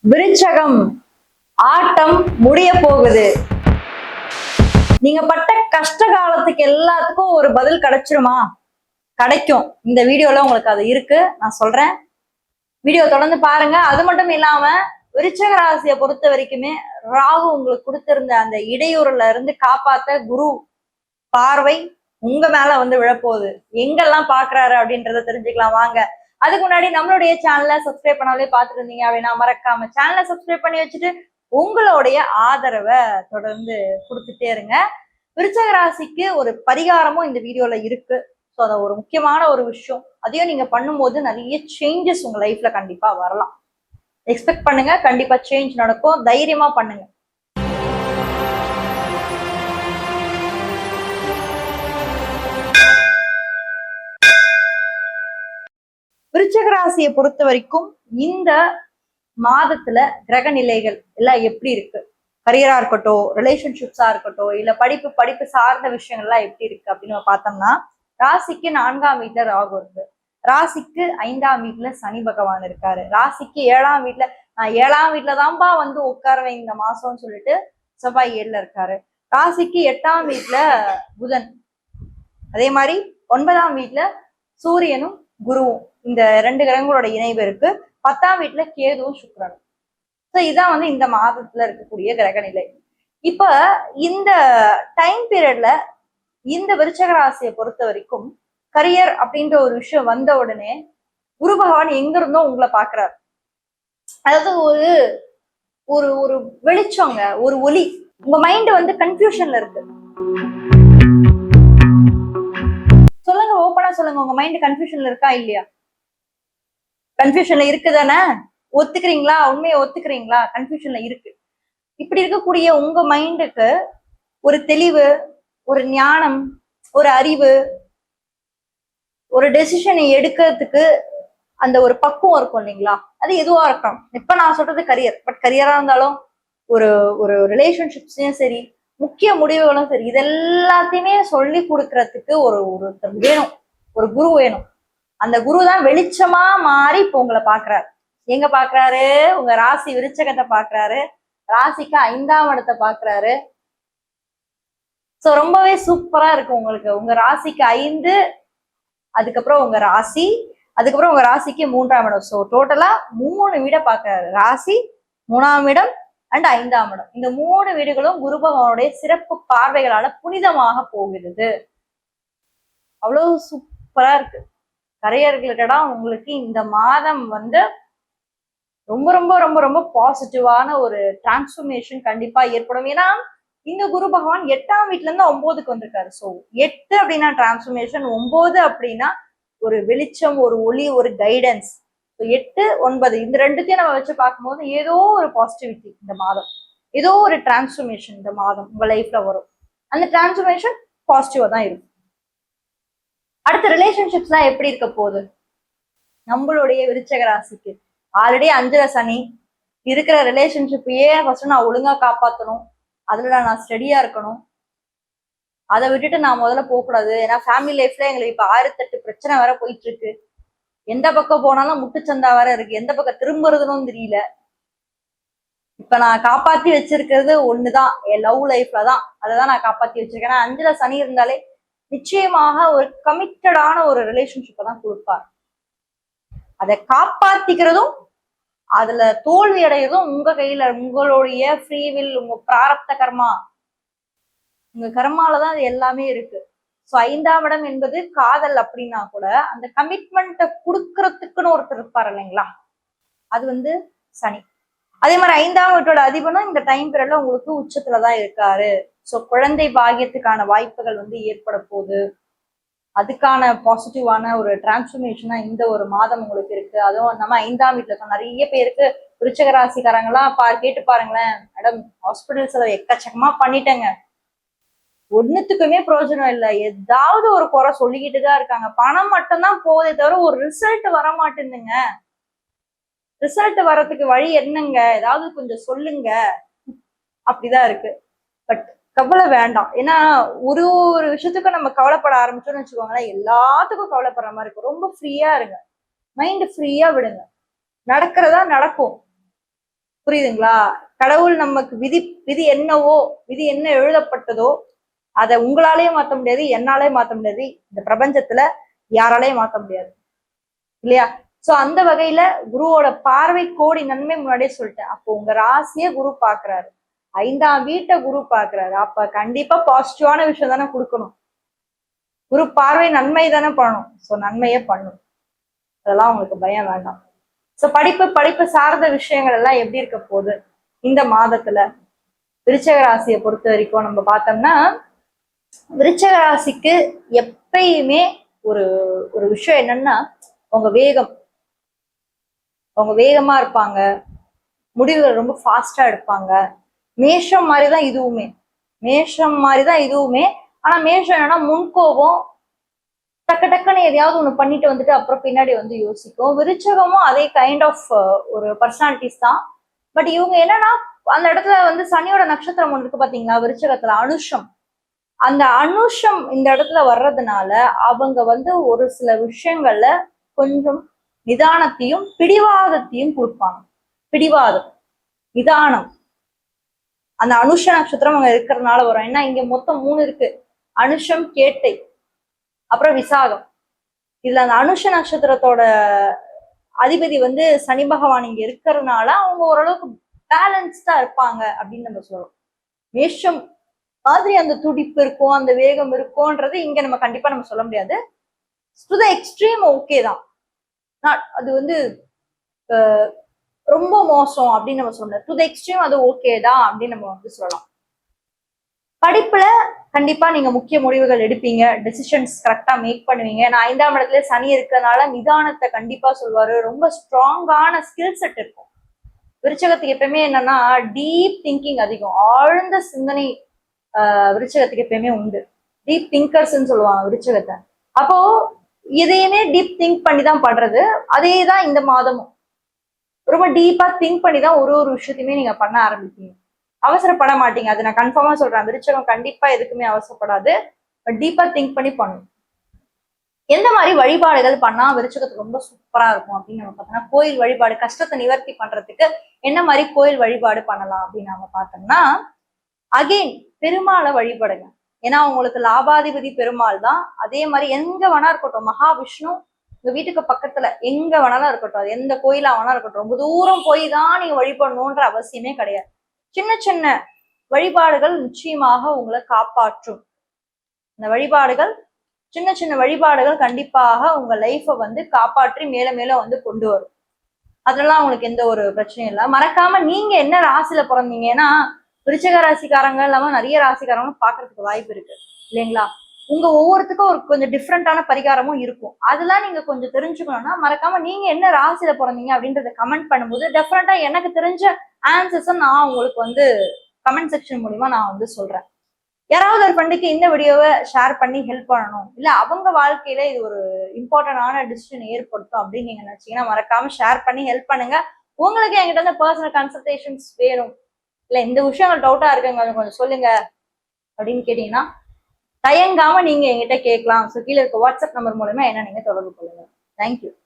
விருச்சகம் ஆட்டம் முடிய போகுது. நீங்க பட்ட கஷ்ட காலத்துக்கு எல்லாத்துக்கும் ஒரு பதில் கிடைச்சிருமா? கிடைக்கும். இந்த வீடியோல உங்களுக்கு அது இருக்கு, நான் சொல்றேன். வீடியோ தொடர்ந்து பாருங்க. அது மட்டும் இல்லாம விருச்சக ராசியை பொறுத்த வரைக்குமே ராகு உங்களுக்கு கொடுத்திருந்த அந்த இடையூறுல இருந்து காப்பாத்த குரு பார்வை உங்க மேல வந்து விழப்போகுது. எங்கெல்லாம் பாக்குறாரு அப்படின்றத தெரிஞ்சுக்கலாம் வாங்க. அதுக்கு முன்னாடி நம்மளுடைய சேனலை சப்ஸ்கிரைப் பண்ணாலே பார்த்துட்டு இருந்தீங்க அப்படின்னா மறக்காம சேனலை சப்ஸ்கிரைப் பண்ணி வச்சுட்டு உங்களுடைய ஆதரவை தொடர்ந்து கொடுத்துட்டே இருங்க. விருச்சக ராசிக்கு ஒரு பரிகாரமும் இந்த வீடியோல இருக்கு. ஸோ அதை ஒரு முக்கியமான ஒரு விஷயம், அதையும் நீங்க பண்ணும்போது நிறைய சேஞ்சஸ் உங்க லைஃப்ல கண்டிப்பா வரலாம். எக்ஸ்பெக்ட் பண்ணுங்க, கண்டிப்பா சேஞ்ச் நடக்கும். தைரியமா பண்ணுங்க. விருச்சக ராசியை பொறுத்த வரைக்கும் இந்த மாதத்துல கிரக நிலைகள் எல்லாம் எப்படி இருக்கு, கரியரா இருக்கட்டும், ரிலேஷன்ஷிப்ஸா இருக்கட்டும், இல்ல படிப்பு சார்ந்த விஷயங்கள்லாம் எப்படி இருக்கு அப்படின்னு பார்த்தோம்னா, ராசிக்கு 4ஆம் வீட்டுல ராகு இருக்கு, ராசிக்கு 5ஆம் வீட்டுல சனி பகவான் இருக்காரு, ராசிக்கு 7ஆம் வீட்டுல நான் 7ஆம் வீட்டுலதான்பா வந்து உட்காருவேன் இந்த மாசம்னு சொல்லிட்டு செவ்வாய் 7ல இருக்காரு, ராசிக்கு 8ஆம் வீட்டுல புதன், அதே மாதிரி 9ஆம் வீட்டுல சூரியனும் குருவும், இந்த 2 கிரகங்களோட இணைவு இருக்கு. 10ஆம் வீட்டுல கேதுவும் சுக்கிரனும். ஸோ இதான் வந்து இந்த மாதத்துல இருக்கக்கூடிய கிரக நிலை. இப்ப இந்த டைம் பீரியட்ல இந்த விருச்சக ராசியை பொறுத்த வரைக்கும் கரியர் அப்படின்ற ஒரு விஷயம் வந்த உடனே குரு பகவான் எங்க இருந்தோ உங்களை பாக்குறாரு. அதாவது ஒரு ஒரு ஒரு வெளிச்சங்க, ஒரு ஒளி. உங்க மைண்ட் வந்து கன்ஃபியூஷன்ல இருக்கு. சொல்லுங்க, ஓப்பனா சொல்லுங்க, உங்க மைண்ட் கன்ஃபியூஷன்ல இருக்கா இல்லையா? கன்ஃபியூஷன்ல இருக்குதானே? ஒத்துக்கிறீங்களா? உண்மையை ஒத்துக்கிறீங்களா? கன்ஃபியூஷன்ல இருக்கு. இப்படி இருக்கக்கூடிய உங்க மைண்டுக்கு ஒரு தெளிவு, ஒரு ஞானம், ஒரு அறிவு, ஒரு டெசிஷனை எடுக்கிறதுக்கு அந்த ஒரு பக்குவம் இருக்கும் இல்லைங்களா? அது எதுவா இருக்கணும். இப்ப நான் சொல்றது கரியர், பட் கரியரா இருந்தாலும் ஒரு ஒரு ரிலேஷன்ஷிப்ஸையும் சரி, முக்கிய முடிவுகளும் சரி, இது எல்லாத்தையுமே சொல்லி கொடுக்கறதுக்கு ஒருத்தர் வேணும், ஒரு குரு வேணும். அந்த குரு தான் வெளிச்சமா மாறி இப்ப உங்களை பாக்குறாரு. எங்க பாக்குறாரு? உங்க ராசி விருச்சகத்தை பாக்குறாரு, ராசிக்கு 5ஆம் இடத்தை பாக்குறாரு. சோ ரொம்பவே சூப்பரா இருக்கு உங்களுக்கு. உங்க ராசிக்கு 5, அதுக்கப்புறம் உங்க ராசி, அதுக்கப்புறம் உங்க ராசிக்கு 3ஆம் இடம். சோ டோட்டலா 3 வீடை பாக்குறாரு. ராசி, 3ஆம் இடம் அண்ட் 5ஆம் இடம். இந்த 3 வீடுகளும் குரு பகவானுடைய சிறப்பு பார்வைகளால புனிதமாக போகிறது. அவ்வளவு சூப்பரா இருக்கு. கரியர் ரிலேட்டடா உங்களுக்கு இந்த மாதம் வந்து ரொம்ப ரொம்ப ரொம்ப ரொம்ப பாசிட்டிவான ஒரு டிரான்ஸ்ஃபர்மேஷன் கண்டிப்பா ஏற்படும். ஏன்னா இந்த குரு பகவான் 8ஆம் வீட்டுல இருந்து 9க்கு வந்திருக்காரு. ஸோ 8 அப்படின்னா டிரான்ஸ்ஃபர்மேஷன், 9 அப்படின்னா ஒரு வெளிச்சம், ஒரு ஒளி, ஒரு கைடன்ஸ். 8, 9 இந்த ரெண்டுத்தையும் நம்ம வச்சு பார்க்கும்போது ஏதோ ஒரு பாசிட்டிவிட்டி இந்த மாதம், ஏதோ ஒரு டிரான்ஸ்ஃபர்மேஷன் இந்த மாதம் உங்க லைஃப்ல வரும். அந்த டிரான்ஸ்ஃபர்மேஷன் பாசிட்டிவா தான் இருக்கும். அடுத்த ரிலேஷன்ஷிப்ஸ்லாம் எப்படி இருக்க போகுது? நம்மளுடைய விருச்சக ராசிக்கு ஆல்ரெடி 5ல சனி இருக்கிற ரிலேஷன்ஷிப்பையே ஃபர்ஸ்ட் நான் ஒழுங்கா காப்பாற்றணும், அதுல நான் ஸ்டடியா இருக்கணும், அதை விட்டுட்டு நான் முதல்ல போகக்கூடாது. ஏன்னா ஃபேமிலி லைஃப்ல எங்களுக்கு இப்ப 1008 பிரச்சனை வேற போயிட்டு இருக்கு. எந்த பக்கம் போனாலும் முட்டுச்சந்தா வேற இருக்கு, எந்த பக்கம் திரும்புறதுன்னு தெரியல. இப்ப நான் காப்பாத்தி வச்சிருக்கிறது ஒண்ணுதான், என் லவ் லைஃப்ல தான். அதைதான் நான் காப்பாத்தி வச்சிருக்கேன். ஏன்னா 5ல சனி இருந்தாலே நிச்சயமாக ஒரு கமிட்டடான ஒரு ரிலேஷன்ஷிப்பை தான் கொடுப்பார். அதை காப்பாத்திக்கிறதும் அதுல தோல்வி அடைகிறதும் உங்க கையில, உங்களுடைய ஃப்ரீவில், உங்க பிராரப்த கர்மா, உங்க கர்மாலதான் அது எல்லாமே இருக்கு. ஸோ 5ஆம் இடம் என்பது காதல் அப்படின்னா கூட அந்த கமிட்மெண்ட்டை கொடுக்கறதுக்குன்னு ஒருத்தர் இருப்பார் இல்லைங்களா, அது வந்து சனி. அதே மாதிரி 5ஆம் வீட்டோட அதிபனும் இந்த டைம் பீரியட்ல உங்களுக்கு உச்சத்துலதான் இருக்காரு. ஸோ குழந்தை பாக்கியத்துக்கான வாய்ப்புகள் வந்து ஏற்பட போகுது. அதுக்கான பாசிட்டிவான ஒரு டிரான்ஸ்ஃபர்மேஷனா இந்த ஒரு மாதம் உங்களுக்கு இருக்கு. அதுவும் நம்ம 5ஆம் வீட்டுல இருக்க நிறைய பேருக்கு விருச்சக ராசிக்காரங்களாம் கேட்டு பாருங்களேன், மேடம் ஹாஸ்பிட்டல் செலவு எக்கச்சக்கமா பண்ணிட்டேங்க, ஒன்னுத்துக்குமே பிரயோஜனம் இல்லை, ஏதாவது ஒரு குறை சொல்லிக்கிட்டு தான் இருக்காங்க, பணம் மட்டும்தான் போதே தவிர ஒரு ரிசல்ட் வர மாட்டேங்குதுங்க, ரிசல்ட் வர்றதுக்கு வழி என்னங்க, ஏதாவது கொஞ்சம் சொல்லுங்க, அப்படிதான் இருக்கு. பட் கவலை வேண்டாம். ஏன்னா ஒரு ஒரு விஷயத்துக்கும் நம்ம கவலைப்பட ஆரம்பிச்சோம்னு வச்சுக்கோங்களேன், எல்லாத்துக்கும் கவலைப்படுற மாதிரி இருக்கும். ரொம்ப ஃப்ரீயா இருங்க, மைண்ட் ஃப்ரீயா விடுங்க, நடக்கிறதா நடக்கும். புரியுதுங்களா? கடவுள் நமக்கு விதி என்னவோ, விதி என்ன எழுதப்பட்டதோ அதை உங்களாலேயே மாத்த முடியாது, என்னாலே மாத்த முடியாது, இந்த பிரபஞ்சத்துல யாராலையும் மாத்த முடியாது இல்லையா? சோ அந்த வகையில குருவோட பார்வை கோடி நன்மை முன்னாடியே சொல்லிட்டேன். அப்போ உங்க ராசிய குரு பாக்குறாரு, 5ஆம் வீட்டை குரு பாக்குறாரு, அப்ப கண்டிப்பா பாசிட்டிவான விஷயம் தானே கொடுக்கணும். குரு பார்வை நன்மை தானே பண்ணணும். சோ நன்மையே பண்ணும், அதெல்லாம் உங்களுக்கு பயம் வேண்டாம். சோ படிப்பு சார்ந்த விஷயங்கள் எல்லாம் எப்படி இருக்க போகுது இந்த மாதத்துல? விருச்சக ராசியை பொறுத்த வரைக்கும் நம்ம பார்த்தோம்னா, விருச்சக ராசிக்கு எப்பயுமே ஒரு ஒரு விஷயம் என்னன்னா, அவங்க வேகமா இருப்பாங்க, முடிவுகள் ரொம்ப ஃபாஸ்டா எடுப்பாங்க. மேஷம் மாதிரிதான் இதுவுமே. ஆனா மேஷம் என்னன்னா முன்கோபம், டக்குன்னு எதையாவது ஒண்ணு பண்ணிட்டு வந்துட்டு அப்புறம் பின்னாடி வந்து யோசிக்கும். விருச்சகமும் அதே கைண்ட் ஆஃப் ஒரு பர்சனாலிட்டிஸ் தான். பட் இவங்க என்னன்னா, அந்த இடத்துல வந்து சனியோட நட்சத்திரம் ஒன்று இருக்கு பாத்தீங்களா விருச்சகத்துல, அனுஷம். அந்த அனுஷம் இந்த இடத்துல வர்றதுனால அவங்க வந்து ஒரு சில விஷயங்கள்ல கொஞ்சம் நிதானத்தையும் பிடிவாதத்தையும் கொடுப்பாங்க. பிடிவாதம், நிதானம், அந்த அனுஷ நட்சத்திரம் அங்க இருக்கிறதுனால வரும். ஏன்னா இங்க மொத்தம் 3 இருக்கு, அனுஷம், கேட்டை, அப்புறம் விசாகம். இதுல அந்த அனுஷ நட்சத்திரத்தோட அதிபதி வந்து சனி பகவான் இங்க இருக்கிறதுனால அவங்க ஓரளவுக்கு பேலன்ஸ்டா இருப்பாங்க அப்படின்னு நம்ம சொல்றோம். மேஷம் மாதிரி அந்த துடிப்பு இருக்கும், அந்த வேகம் இருக்கும்ன்றது இங்க நம்ம கண்டிப்பா நம்ம சொல்ல முடியாது. டு த எக்ஸ்ட்ரீம் ஓகே தான், அது வந்து ரொம்ப மோசம் அப்படின்னு நம்ம சொல்லலாம். டு த எக்ஸ்ட்ரீம் அது ஓகே தான் அப்படின்னு நம்ம வந்து சொல்லலாம். படிப்புல கண்டிப்பா நீங்க முக்கிய முடிவுகள் எடுப்பீங்க, டெசிஷன்ஸ் கரெக்டா மேக் பண்ணுவீங்க. நான் 5ஆம் இடத்துல சனி இருக்கிறதுனால நிதானத்தை கண்டிப்பா சொல்வாரு. ரொம்ப ஸ்ட்ராங்கான ஸ்கில் செட் இருக்கும். விருச்சகத்துக்கு எப்பயுமே என்னன்னா டீப் திங்கிங் அதிகம், ஆழ்ந்த சிந்தனை விருச்சகத்துக்கு எப்பயுமே உண்டு. டீப் திங்கர்ஸ்ன்னு சொல்லுவாங்க விருச்சகத்தை. அப்போ எதையுமே டீப் திங்க் பண்ணி தான் பண்றது. அதே தான் இந்த மாதமும் ரொம்ப டீப்பா திங்க் பண்ணி தான் ஒரு விஷயத்தையுமே நீங்க பண்ண ஆரம்பிப்பீங்க. அவசரப்பட மாட்டீங்க, அது நான் கன்ஃபார்மா சொல்றேன். விருச்சகம் கண்டிப்பா எதுக்குமே அவசரப்படாது, பட் டீப்பா திங்க் பண்ணி பண்ணும். எந்த மாதிரி வழிபாடுகள் பண்ணா விருச்சகத்துக்கு ரொம்ப சூப்பரா இருக்கும் அப்படின்னு நம்ம பார்த்தோம்னா, கோயில் வழிபாடு, கஷ்டத்தை நிவர்த்தி பண்றதுக்கு என்ன மாதிரி கோயில் வழிபாடு பண்ணலாம் அப்படின்னு நம்ம பார்த்தோம்னா, அகெயின் பெருமாளை வழிபடுங்க. ஏன்னா உங்களுக்கு லாபாதிபதி பெருமாள் தான். அதே மாதிரி எங்க வேணா இருக்கட்டும், மகாவிஷ்ணு உங்க வீட்டுக்கு பக்கத்துல எங்க வேணாலும் இருக்கட்டும், அது எந்த கோயிலா வேணா இருக்கட்டும், ரொம்ப தூரம் போய் தான் நீங்க வழிபடணும்ன்ற அவசியமே கிடையாது. சின்ன சின்ன வழிபாடுகள் நிச்சயமாக உங்களை காப்பாற்றும். இந்த வழிபாடுகள், சின்ன சின்ன வழிபாடுகள் கண்டிப்பாக உங்க லைஃபை வந்து காப்பாற்றி மேல மேல வந்து கொண்டு வரும். அதெல்லாம் உங்களுக்கு எந்த ஒரு பிரச்சனையும் இல்லை. மறக்காம நீங்க என்ன ராசியில பிறந்தீங்கன்னா, விருச்சிக ராசிக்காரங்க இல்லாம நிறைய ராசிக்காரங்க பாக்குறதுக்கு வாய்ப்பு இருக்கு இல்லைங்களா? உங்க ஒவ்வொருத்துக்கும் ஒரு கொஞ்சம் டிஃப்ரெண்டான பரிகாரமும் இருக்கும். அதெல்லாம் நீங்க கொஞ்சம் தெரிஞ்சுக்கணும்னா மறக்காம நீங்க என்ன ராசியில பிறந்தீங்க அப்படின்றத கமெண்ட் பண்ணும்போது டெஃபரெண்டா எனக்கு தெரிஞ்ச ஆன்சர்ஸை நான் உங்களுக்கு வந்து கமெண்ட் செக்ஷன் மூலியமா நான் வந்து சொல்றேன். யாராவது ஒரு ஃப்ரெண்டுக்கு இந்த வீடியோவை ஷேர் பண்ணி ஹெல்ப் பண்ணணும், இல்ல அவங்க வாழ்க்கையில இது ஒரு இம்பார்ட்டன்டான டிசிஷன் ஏற்படுத்தும் அப்படின்னு நீங்க நினைச்சீங்கன்னா மறக்காம ஷேர் பண்ணி ஹெல்ப் பண்ணுங்க. உங்களுக்கு என்கிட்ட வந்து பர்சனல் கன்சல்டேஷன்ஸ் வேணும், இல்ல இந்த விஷயங்கள் டவுட்டா இருக்குங்க கொஞ்சம் சொல்லுங்க அப்படின்னு கேட்டீங்கன்னா தயங்காம நீங்க என்கிட்ட கேட்கலாம். ஸோ கீழே இருக்க வாட்ஸ்அப் நம்பர் மூலமா என்ன நீங்க தொடர்பு கொள்ளுங்க. தேங்க்யூ.